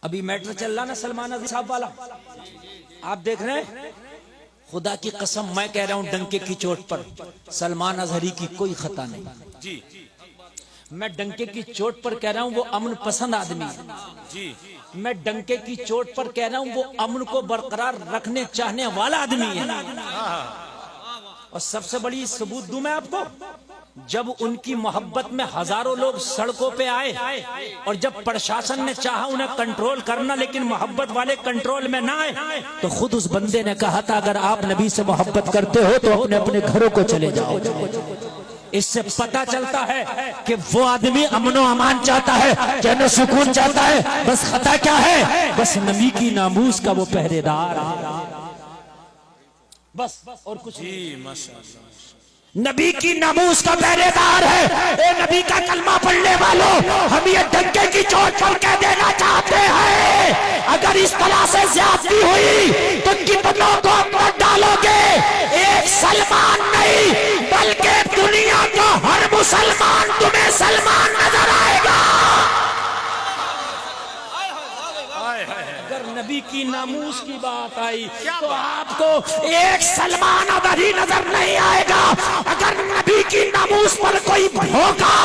अभी मैटर चल रहा ना सलमान अजहरी साहब वाला, आप देख रहे हैं। खुदा की कसम मैं कह रहा हूं डंके की चोट पर, सलमान अजहरी की कोई खता नहीं जी। मैं डंके की चोट पर कह रहा हूं वो अमन पसंद आदमी है जी। मैं डंके की चोट पर कह रहा हूं वो अमन को बरकरार रखने चाहने वाला आदमी है। और सबसे बड़ी सबूत दूं मैं आपको, जब उनकी मोहब्बत में हजारों लोग सड़कों पे आए और जब प्रशासन ने चाहा उन्हें कंट्रोल करना लेकिन मोहब्बत वाले कंट्रोल में ना आए, तो खुद उस बंदे ने कहा था अगर आप नबी से मोहब्बत करते हो तो अपने अपने घरों को चले जाओ। इससे पता चलता है कि वो आदमी अमनो अमान चाहता है, चैन सुकून चाहता है। बस खता क्या है, बस नबी की नामूस का वो पहरेदार, बस और कुछ नहीं। नबी की नामूस का पहरेदार है। ए नबी का कलमा पढ़ने वालों, हम ये डंके की चोट पर कह देना चाहते हैं अगर इस तरह से ज्यादती हुई तो कितनों को मत डालोगे। एक सलमान नहीं बल्कि दुनिया का हर मुसलमान तुम्हें सलमान नजर आएगा। अगर नबी की नामूस की बात आई तो आपको एक सलमान अदरी नजर नहीं आएगा। अगर नबी की नामूस पर कोई होगा,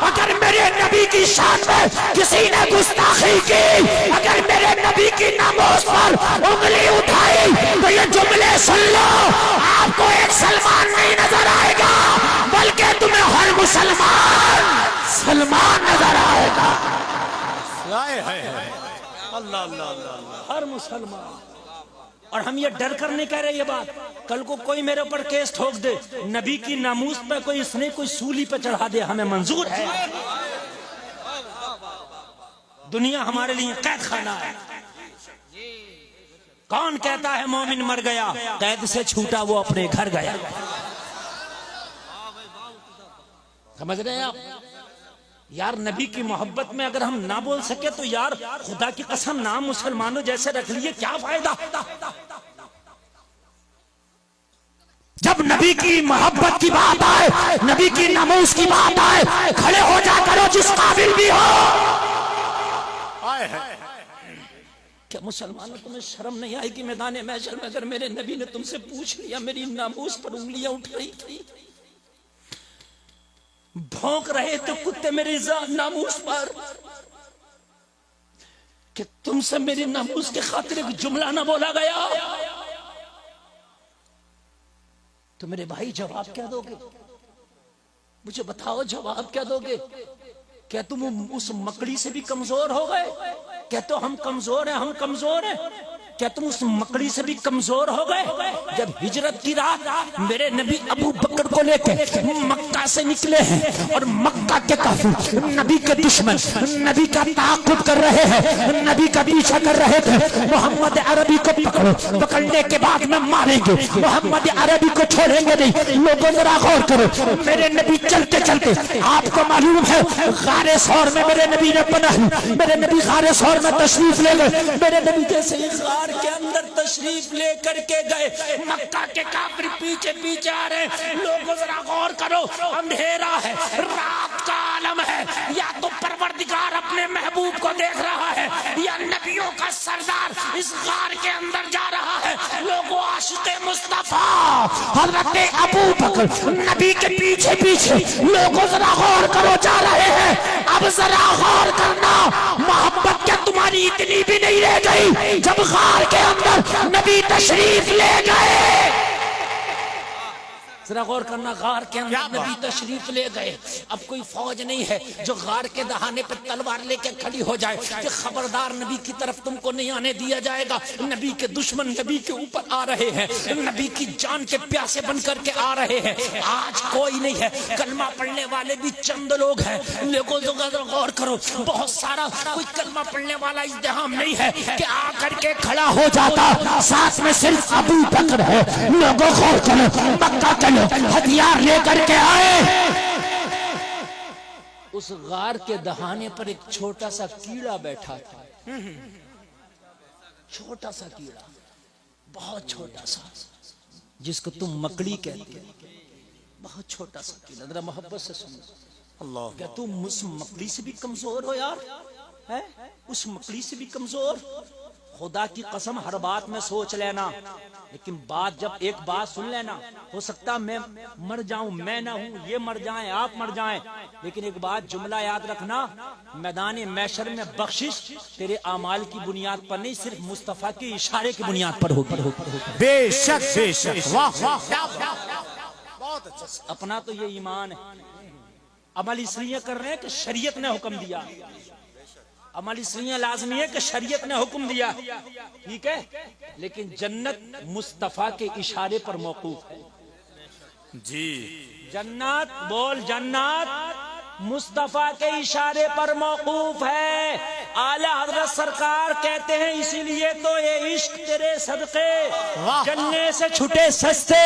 अगर मेरे नबी की शान में किसी ने गुस्ताखी की, अगर मेरे नबी की नामूस पर उंगली उठाई तो ये जुमले सुन लो, आपको एक सलमान नहीं नजर आएगा बल्कि तुम्हें हर मुसलमान सलमान नजर आएगा। अल्लाह अल्लाह अल्लाह, हर मुसलमान। और हम ये डर कर नहीं कह रहे ये बात, कल को कोई मेरे ऊपर केस ठोक दे, नबी की नामूस पे कोई इसने कोई सूली पे चढ़ा दे, हमें मंजूर है। दुनिया हमारे लिए कैद खाना है। कौन कहता है मोमिन मर गया, कैद से छूटा वो अपने घर गया। समझ रहे हैं आप यार। नबी की मोहब्बत में अगर हम ना बोल सके तो यार खुदा की कसम नाम मुसलमानों जैसे रख लिए, क्या फायदा। जब नबी की मोहब्बत की बात आए, नबी की नामूस की बात आए, खड़े हो जा करो जिस काबिल भी हो। क्या मुसलमानों तुम्हें शर्म नहीं आएगी मैदान महशर में अगर मेरे नबी ने तुमसे पूछ लिया, मेरी नामूस पर उंगलियां उठ रही थी, भौंक रहे तो कुत्ते मेरी नामूस पर, कि तुमसे मेरी नामूस के खातिर एक जुमला ना बोला गया, तो मेरे भाई जवाब क्या दोगे? मुझे बताओ जवाब क्या दोगे? क्या तुम उस मकड़ी से भी कमजोर हो गए? क्या तो हम कमजोर हैं, हम कमजोर हैं? क्या तुम उस मकड़ी से भी कमजोर हो गए? जब हिजरत की रात मेरे नबी अबू बकर को लेकर मक्का से निकले हैं और मक्का के काफिर नबी के दुश्मन नबी का ताक़ुब कर रहे हैं, नबी का पीछा कर रहे थे। मोहम्मद अरबी को पकड़ो, पकड़ने के बाद में मारेंगे, मोहम्मद अरबी को छोड़ेंगे नहीं। लोगों जरा गौर करो, मेरे नबी चलते चलते, आपको मालूम है गारे सौर में मेरे नबी ने पनाह, मेरे नबी गारे सौर में तशरीफ ले गए। मेरे नबी जैसे के अंदर तशरीफ लेकर के गए, मक्का के काफिर पीछे पीछे आ रहे। लोगों जरा गौर करो, अंधेरा है, रात का आलम है, या तो परवरदिगार अपने महबूब को देख रहा है या नबियों का सरदार इस गार के अंदर जा रहा है। लोगों आशिक़े मुस्तफा हजरत अबू बकर नबी के पीछे पीछे, लोगों जरा गौर करो जा रहे हैं। अब जरा गौर करना, मोहब्बत क्या तुम्हारी इतनी भी नहीं रह गई जब गार के अंदर नबी तशरीफ ले गए? जरा गौर करना, गार के अंदर नबी तशरीफ ले गए। अब कोई फौज नहीं है जो गार के दहाने पर तलवार लेके खड़ी हो जाए कि खबरदार नबी की तरफ तुमको नहीं आने दिया जाएगा। नबी के दुश्मन नबी के ऊपर आ रहे हैं, नबी की जान के प्यासे बन करके आ रहे हैं। आज कोई नहीं है, कलमा पढ़ने वाले भी चंद लोग हैं। लोगों गौर करो, बहुत सारा कोई कलमा पढ़ने वाला इज्तिहाम नहीं है कि आकर के खड़ा हो जाता, साथ में सिर्फ अबू बकर है। लोगों गौर करो, मक्का के हथियार लेकर के आए। उस गार के दहाने पर एक छोटा सा कीड़ा बैठा था, छोटा सा कीड़ा, बहुत छोटा सा, जिसको तुम मकड़ी कहते हो, बहुत छोटा सा कीड़ा। जरा मोहब्बत से सुनो, अल्लाह, क्या तुम उस मकड़ी से भी कमजोर हो यार? है उस मकड़ी से भी कमजोर। खुदा की कसम हर बात में सोच लेना, लेकिन बात जब एक बात सुन लेना, हो सकता मैं मर जाऊं, मैं ना हूं, ये मर जाएं, आप मर जाएं, लेकिन एक बात जुमला याद रखना, मैदान महशर में बख्शिश तेरे आमाल की बुनियाद पर नहीं, सिर्फ मुस्तफा के इशारे की बुनियाद पर होगी। बेशक बेशक, वाह वाह, बहुत अच्छा। अपना तो ये ईमान है, अमल इसलिए कर रहे हैं कि शरीयत ने हुक्म दिया, अमल इसलिए लाजमी है कि शरीयत ने हुक्म दिया, ठीक है, लेकिन जन्नत मुस्तफा के इशारे पर मौकूफ है जी। जन्नत, बोल जन्नत मुस्तफा के इशारे पर मौकूफ है। आला हजरत सरकार कहते हैं इसीलिए तो ये इश्क तेरे सदके जन्ने से छुटे सस्ते,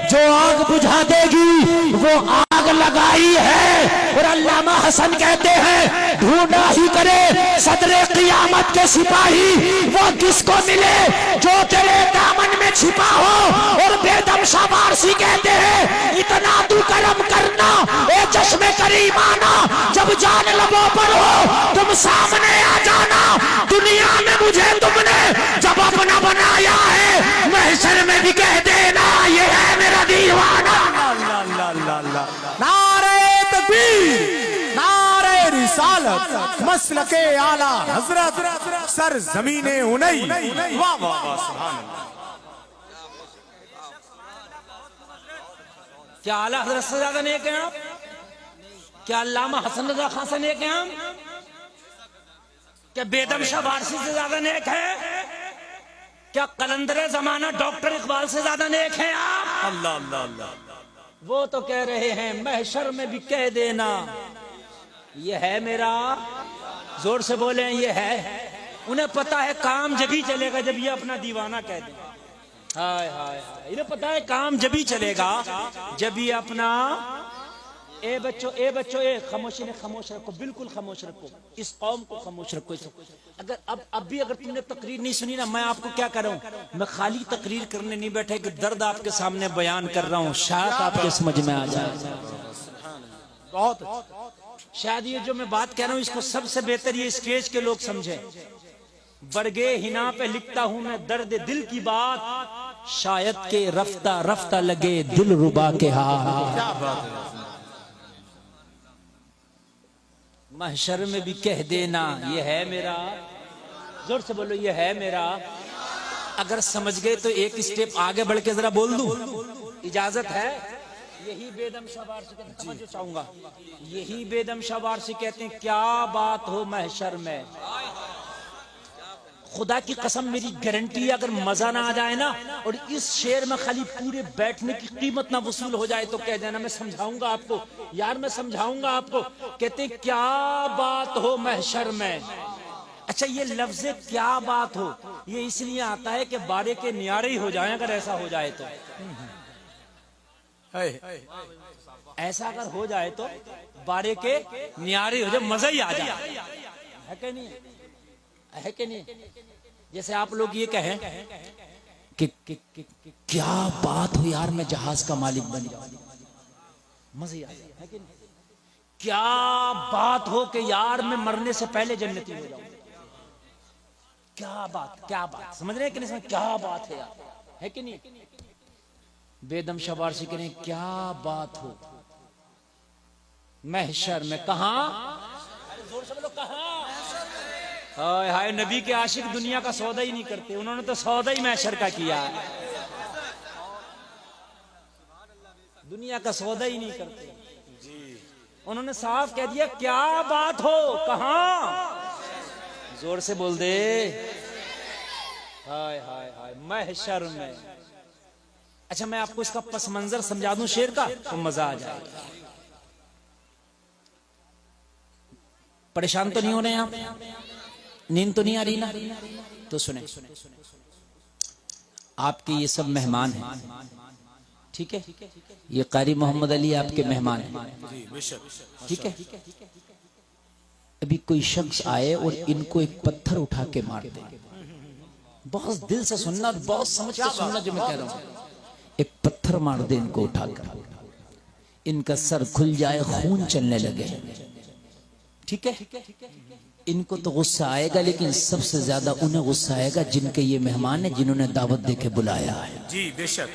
जो आग बुझा देगी वो आग लगाई है। और अल्लामा हसन कहते हैं ढूंढा ही करे सदरे क़ियामत के सिपाही, वो किसको मिले जो तेरे दामन में छिपा हो। और बेदम शाबारसी कहते हैं इतना तू करम करना ए चश्मे करीमाना, जब जान लबों पर हो तुम सामने आ जाना। दुनिया में मुझे तुमने जब अपना बनाया है, महशर में भी कह देना ये है मेरा दीवाना। नारे तकबीर, नारे रिसालत, मसलके आला हजरत, सर जमीने उनई, वाह वाह सुभान अल्लाह। क्या आला हजरत से ज्यादा नेक हैं आप? क्या अल्लामा हसन रजा खान से नेक हैं हम? क्या बेदम शाह वारसी से ज्यादा नेक है? क्या कलंदरे जमाना डॉक्टर इकबाल से ज्यादा नेक हैं आप? अल्लाह अल्लाह अल्लाह। वो तो कह रहे हैं महशर में भी कह देना ये है मेरा, जोर से बोले ये है। उन्हें पता है काम जब ही चलेगा जब ये अपना दीवाना कह दे। हाय हाय हाय, इन्हें पता है काम जब ही चलेगा जब ये अपना ए बच्चों ए खामोशी ने खामोश रखो, बिल्कुल खामोश रखो, इस कौम को खामोश रखो। अगर अब भी अगर तुमने तकरीर नहीं सुनी ना, मैं आपको क्या कर रहा हूँ, मैं खाली तकरीर करने नहीं बैठा कि दर्द आपके सामने बयान कर रहा हूँ, शायद आपके समझ में आ जाए। बहुत शायद ये जो मैं बात कह रहा हूँ इसको सबसे बेहतर ये स्टेज के लोग समझे। बरगे हिना पे लिखता हूँ मैं दर्द दिल की बात, शायद के रफ्ता रफ्ता लगे दिल रुबा के हाथ। महशर में भी कह देना ये है मेरा, जोर से बोलो ये है मेरा। अगर समझ गए तो एक स्टेप आगे बढ़ के जरा बोल दूं, इजाजत है? यही बेदम शाह वारसी कहते हैं, समझो चाहूंगा, यही बेदम शाह वारसी कहते हैं क्या बात हो महशर में। खुदा की कसम मेरी गारंटी है अगर मजा ना आ जाए ना और इस शेर में खाली पूरे बैठने की कीमत ना वसूल हो जाए तो कह देना मैं समझाऊंगा आपको, यार मैं समझाऊंगा आपको। कहते हैं क्या बात हो महशर में। अच्छा ये लफ्ज़ क्या बात हो ये इसलिए आता है कि बारे के न्यारे ही हो जाए, अगर ऐसा हो जाए तो, ऐसा अगर हो जाए तो बारे के न्यारे हो जाए, मजा ही आ जाए, है कि नहीं, है कि नहीं। जैसे आप लोग ये कहें कि क्या बात हो यार मैं जहाज का मालिक बन जाऊं, मजा ही आ जाए, है कि नहीं। क्या बात हो कि यार मैं मरने से पहले जन्नती हो जाऊं, क्या बात, समझ रहे हैं कि नहीं, क्या बात है यार, है कि नहीं। बेदम शाह वारसी करें क्या बात हो महशर में, कहां, जोर से बोलो कहां। हाय हाय, नबी के आशिक दुनिया का सौदा ही नहीं करते, उन्होंने तो सौदा ही महशर का किया है, दुनिया का सौदा ही नहीं करते। उन्होंने साफ कह दिया क्या बात हो कहां, जोर से बोल दे। हाय हाय हाय, महशर में। अच्छा मैं आपको इसका पस मंजर समझा दूं शेर का तो मजा आ जाएगा। परेशान तो नहीं हो रहे हैं आप, नींद तो नहीं आ रही ना, तो सुने, आपके ये सब मेहमान हैं, ठीक है, ये कारी मोहम्मद अली आपके मेहमान हैं, ठीक है। अभी कोई शख्स आए और इनको एक पत्थर उठा के मार दे, बहुत दिल से सुनना, बहुत समझ के सुनना जो मैं कह रहा हूं, एक पत्थर मार दे इनको उठाकर, इनका सर खुल जाए, खून चलने लगे, ठीक है। इनको तो गुस्सा आएगा, लेकिन सबसे ज्यादा उन्हें गुस्सा आएगा जिनके ये मेहमान है, जिन्होंने दावत दे के बुलाया है। जी बेशक,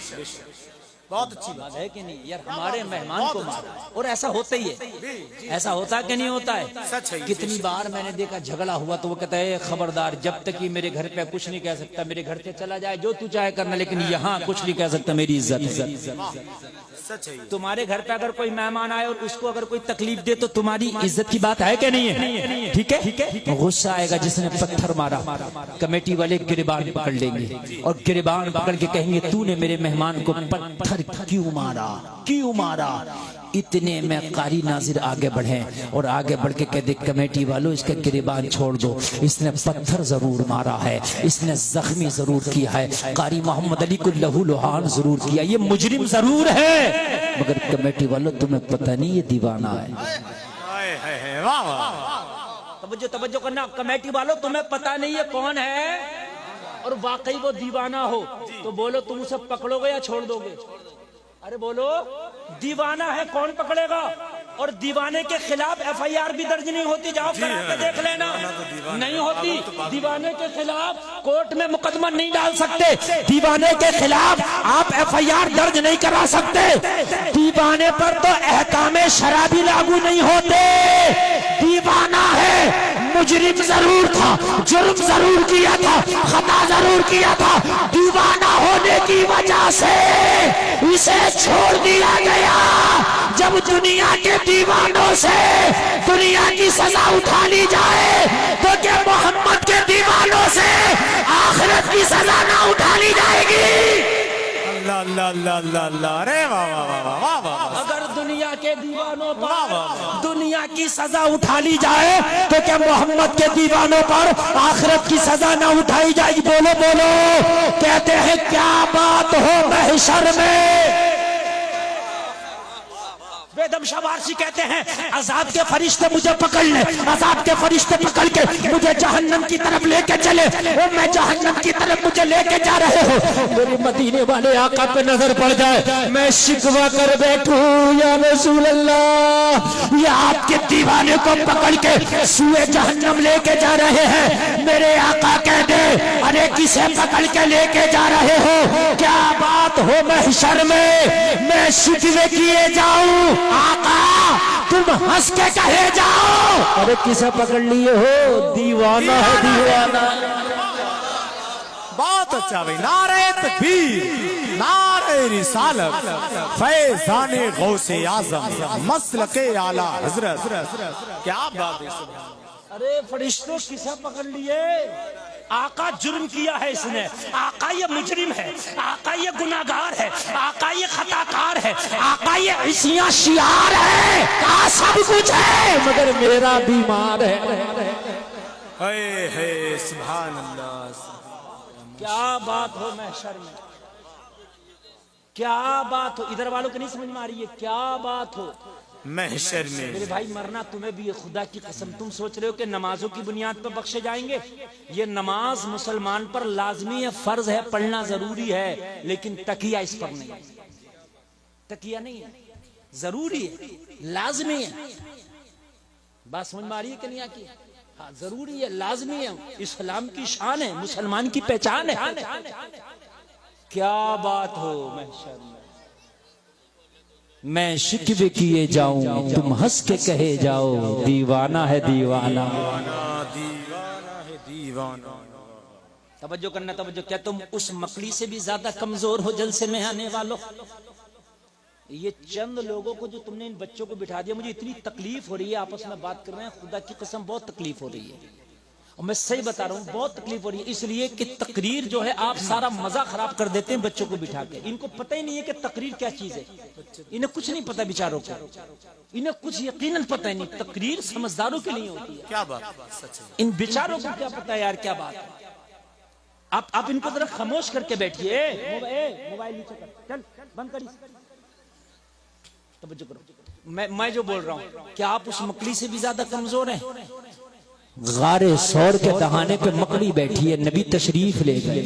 बहुत अच्छी बात है कि नहीं यार, हमारे मेहमान को मारा। और ऐसा होता ही है, ऐसा होता कि नहीं होता है? सच है। कितनी बार मैंने देखा झगड़ा हुआ तो वो कहता है खबरदार, जब तक ये मेरे घर पे कुछ नहीं कह सकता, मेरे घर से चला जाए जो तू चाहे करना, लेकिन यहाँ कुछ नहीं कह सकता, मेरी इज्जत है। सच है। तुम्हारे घर पे अगर कोई मेहमान आए और उसको अगर कोई तकलीफ दे तो तुम्हारी इज्जत की बात है कि नहीं है? ठीक है। गुस्सा आएगा जिसने पत्थर मारा, कमेटी वाले गिरबान पकड़ लेंगे और गिरबान पकड़ के कहेंगे तूने मेरे मेहमान को पत्थर क्यों मारा? इतने में कारी नाजिर आगे बढ़े और आगे बढ़ के कह दे कमेटी वालों इसका गिरबान छोड़ दो, इसने पत्थर जरूर मारा है, इसने जख्मी जरूर किया है, कारी मोहम्मद अली को लहू लुहान जरूर किया, ये मुजरिम जरूर है, मगर कमेटी वालों तुम्हें पता नहीं ये दीवाना है। वाह वाह, तवज्जो करना, कमेटी वालों तुम्हें पता नहीं है कौन है, और वाकई वो दीवाना हो तो बोलो तुम उसे पकड़ोगे या छोड़ दोगे? अरे बोलो, दीवाना है कौन पकड़ेगा? और दीवाने के खिलाफ एफआईआर भी दर्ज नहीं होती, जाओ करा के देख लेना, नहीं होती। दीवाने के खिलाफ कोर्ट में मुकदमा नहीं डाल सकते, दीवाने के खिलाफ आप एफआईआर दर्ज नहीं करा सकते, दीवाने पर तो अहकामे शराबी लागू नहीं होते। दीवाना है, मुजरिम जरूर था, जुर्म जरूर किया था, खता जरूर किया था, दीवाना होने की वजह से इसे छोड़ दिया गया। जब दुनिया के दीवानों से दुनिया की सजा उठा ली जाए तो क्या मोहम्मद के दीवानों से आखिरत की सजा ना उठा ली जाएगी? अल्लाह अल्लाह अल्लाह अल्लाह अल्लाह, अरे वाह वाह वाह वाह वाह। अगर दुनिया के दीवानों पर दुनिया की सजा उठा ली जाए तो क्या मोहम्मद के दीवानों पर आखिरत की सजा ना उठाई जाएगी? बोलो बोलो, कहते हैं क्या बात हो महशर में। बेदम शवारसी कहते हैं अजाब के फरिश्ते मुझे पकड़ ले, अजाब के फरिश्ते पकड़ के मुझे जहन्नम की तरफ लेके चले, और मैं जहन्नम की तरफ मुझे लेके जा रहे हो, मेरे मदीने वाले आका पे नजर पड़ जाए, मैं शिकवा कर बैठूं या रसूल अल्लाह, ये आपके दीवाने को पकड़ के सुए जहन्नम लेके जा रहे हैं, मेरे आका कह दे अरे किसे पकड़ के लेके जा रहे हो? क्या बात हो महशर में, मैं शिकवे किए जाऊं, आका तुम हंस के कहे जाओ, अरे किसे पकड़ लिए हो? दीवाना है दीवाना। बहुत अच्छा भाई, नारे तकबीर, नारे रिसालत, फैज़ाने गौसे आज़म, मसलके आला हजरत, क्या बात है। अरे फरिश्तों किसे पकड़ लिए? आका जुर्म किया है इसने, आका ये मुजरिम है, आका ये गुनाहगार है, आका ये खताकार है, आका ये इसियां शियार है, आ सब कुछ है मगर मेरा बीमार है। हे सुभान अल्लाह, क्या बात हो महशर में, क्या बात हो, इधर वालों को नहीं समझ में आ रही है, क्या बात हो महशर में। मेरे भाई मरना तुम्हें भी, खुदा की कसम तुम सोच रहे हो कि नमाजों की बुनियाद पर बख्शे जाएंगे? ये नमाज मुसलमान पर लाजमी है, फर्ज है, पढ़ना जरूरी है, लेकिन तकिया इस पर नहीं है, तकिया नहीं है, जरूरी है, लाजमी है। बात समझ में आ रही है कि नहीं आती? हाँ जरूरी है, लाजमी है, इस्लाम की शान है, मुसलमान की पहचान है। क्या बात हो महशर में, मैं शिकवे किए जाऊं तुम हंस के कहे जाओ, दीवाना है दीवाना, दीवाना है दीवाना। तवज्जो करना, तवज्जो। क्या तुम उस मकड़ी से भी ज्यादा कमजोर हो जलसे में आने वालों? ये चंद लोगों को जो तुमने इन बच्चों को बिठा दिया, मुझे इतनी तकलीफ हो रही है, आपस में बात कर रहे हैं, खुदा की कसम बहुत तकलीफ हो रही है, और मैं सही बता रहा हूँ बहुत तकलीफ हो रही है, इसलिए कि तकरीर जो है आप सारा मजा खराब कर देते हैं बच्चों को बिठा के। इनको पता ही नहीं है कि तकरीर क्या चीज है, इन्हें कुछ नहीं पता बेचारों को, इन्हें कुछ यकीनन पता ही नहीं, तकरीर समझदारों के लिए होती है। क्या बात, सच है। इन बेचारों को क्या पता है यार, क्या बात है। आप इनको जरा खामोश करके बैठिए, मोबाइल नीचे कर, चल बंद करिए, तवज्जो करो। मैं जो बोल रहा हूँ, क्या आप उस मकड़ी से भी ज्यादा कमजोर हैं? गारे सौर के दहाने पे मकड़ी बैठी है, नबी तशरीफ ले गए,